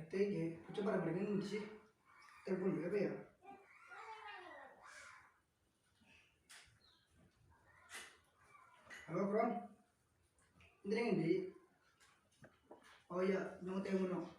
Tege, coba pada berdengin sih. Telepon berapa ya? Halo, Bro. Berdengin di. Oh iya, nong temu nong.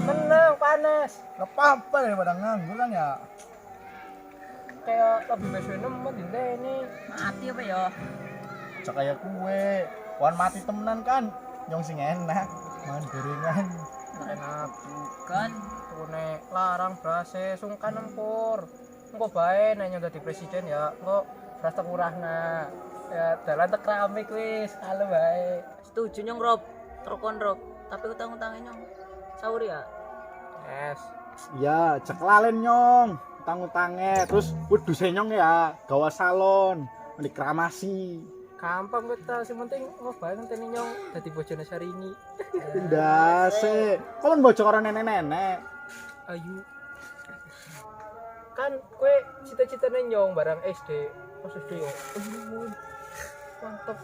Menang panas. Gak apa-apa daripada nganggur kan ya. Kayak lebih besok nemen dinde ini. Mati apa ya? Cak kayak kue. Wan mati temenan kan. Yang sing enak. Mangan gorengan. Enak bukan. Tune larang brase sungkan empur. Engko bae nek nyong dadi presiden ya. Engko rasa kurahna. Ya dalan tek keramik wis, kalau bae. Setuju nyong Rob. Terkon Rob. Tapi utang-utangnya nyong sahur ya. Yes. Iya, cek lalen nyong. Utang-utangnya. Terus wedhuse nyong ya. Gawa salon. Dikramasi. Gampang kita, sing penting bae ngenteni nyong dadi bojone Sarini. Ndase. Kon bocor karo nenek-nenek. Ayu. Kan kue cita-citane nyong barang SD. Pas SD yo. Mantap.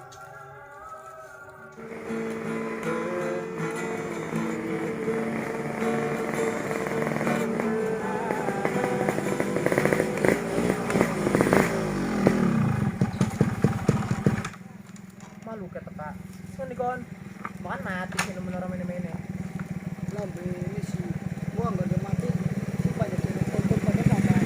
Malu kata Pak. Sini kon. Makan mati sih menara mene-mene. Lambe ini sih. Gua enggak ada mati. Si banyak yang tonton pada sama.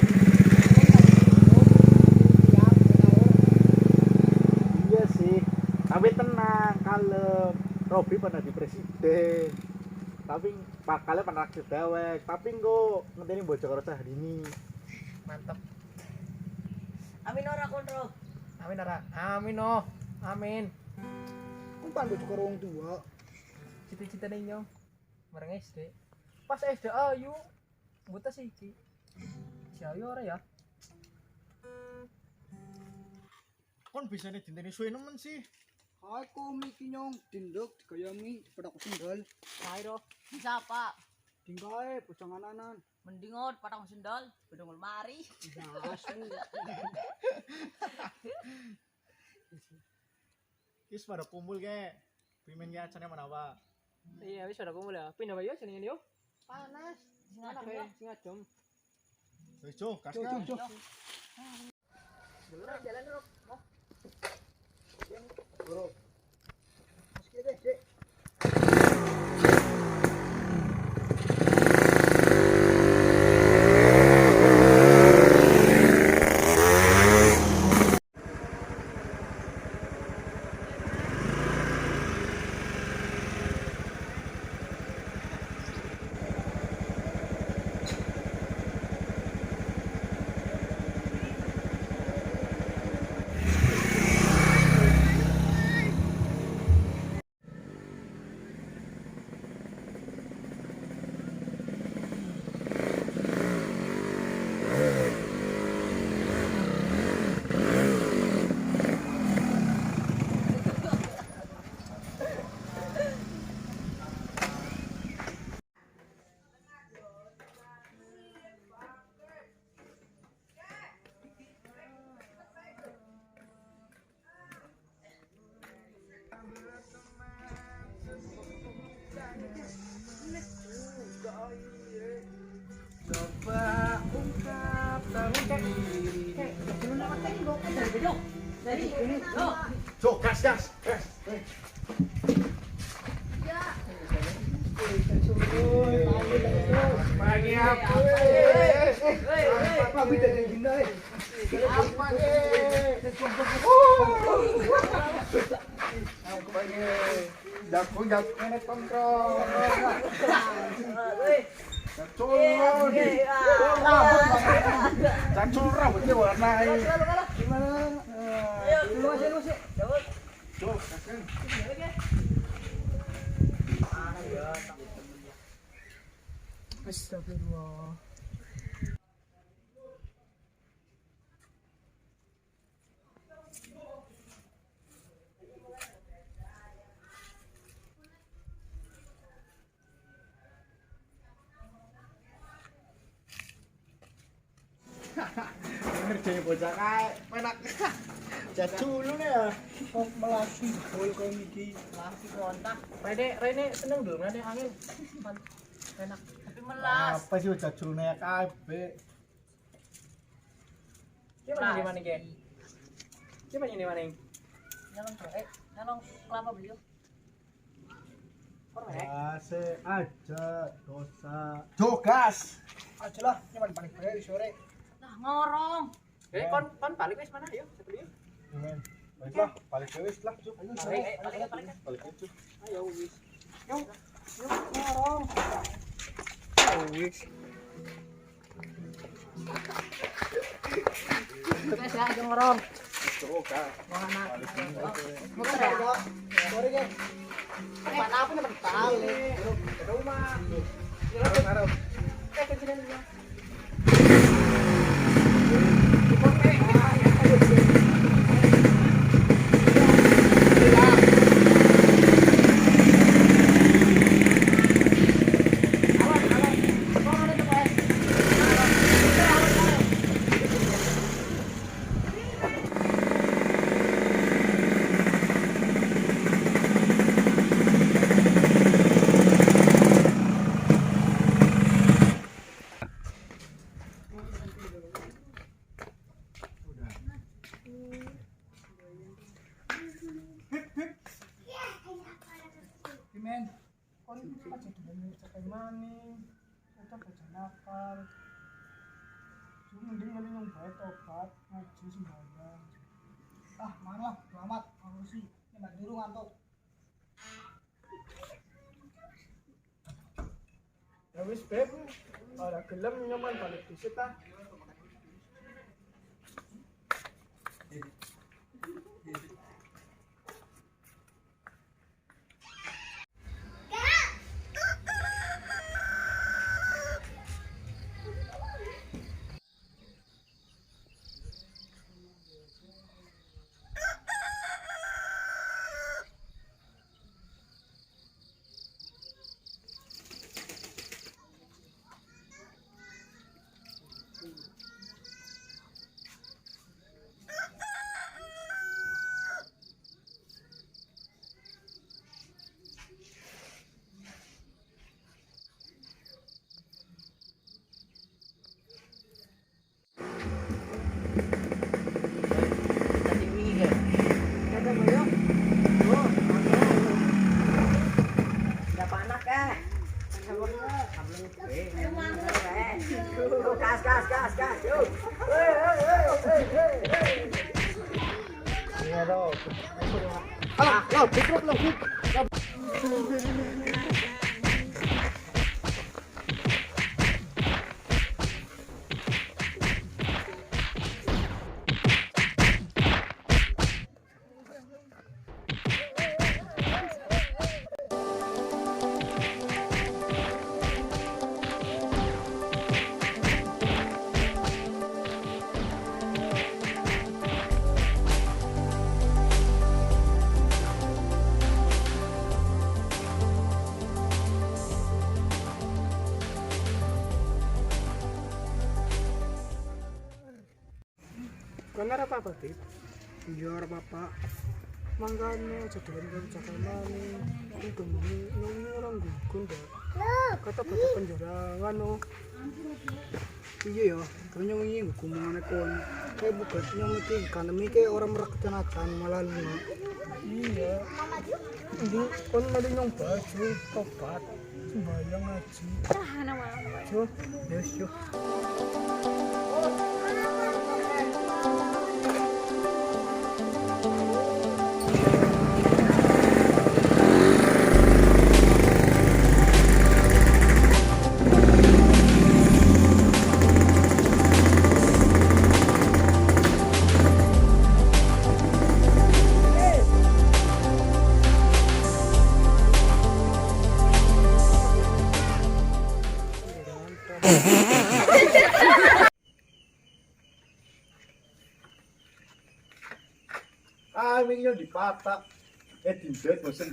Iya sih. Tapi tenang, kalem. Robi pernah di presiden. Tapi bakalnya pernah raksir dewek. Tapi kok ngenteni bocor karo Syahrini. Mantap. Amin ora kon Rob. Amin ora. Amin oh. Amin. Umpan bocor karo wong tua. Cita-citane nyong bareng SD. Pas SD ayu buta sih iki. Si ayu ora ya? Kon bisa nih dinteni suwe nemen sih. Aku miki nyong tinduk dikayami pada aku sendal. Ayo bisa apa? Tinggae pusangananan. Mending ot patang sendal, bedong lemari. Dasmu. Kis pada kumpul ke. Pimen ya acaranya mana apa? Iya, wis ada kumpul ya. Pindah bayo jenenge yo. Panas. Mana kae sing adem. Wis jo, kasih. Jalan Rob. Bro. Meski deh, Dek. Cuk, gas, gas. Pagi apa? Apa beda yang gini? Jagung ini kontrol. Cacul rambutnya warna ini. Gimana? Lu masih. Cuk, kasih. Astagfirullah. Ngerjain bocah kae, penak. Jajulu nih ya. Kok melasi bol kau iki. Langsung kontak. Rene seneng dong ada angin. Enak. Tapi melas. Apa sih jajulnya kabeh? Gimana gimana ke? Gimana ini mana? Nyalong kelapa beliau. Ase aja dosa. Jogas. Aja lah, nyaman paling baik sore. Nah, ngorong. Kon balik wis mana yuk? Sebelum Amen. Baiklah, balik ke wis lah, Cuk. Ayo sore. Balik ke Cuk. ayo wis. Yuk, ngorong. Wis. Wes ya, aja ngorong. Jogas. Mana? Muter ya. Sore ge. Mana apa nih balik? Ke rumah. Harap. Kecilan dia. Pimen. Kon aja dulu capai maning. Kita baca nakal. Cuma mending kali yang baik tobat ngaji sembahyang. Ah, mana selamat aku sih. Nyemat dulu ngantuk. Ya wis, Beb. Ora gelem nyaman balik disit ah. Benar apa Tip? Iya apa mangkane jadikan karo cakamane itu nungi orang gugun dah kata batu penjara ngano Iya ya, kayaknya ini ngomongane kon. Kayak bukan yang mikir kan mikir orang merak kecamatan malah lu. Iya. Ini kon malah nyong baju tobat sembayang ngaji. Jo, yes yo. Ah, minggu dipatak. Dimbet bosen.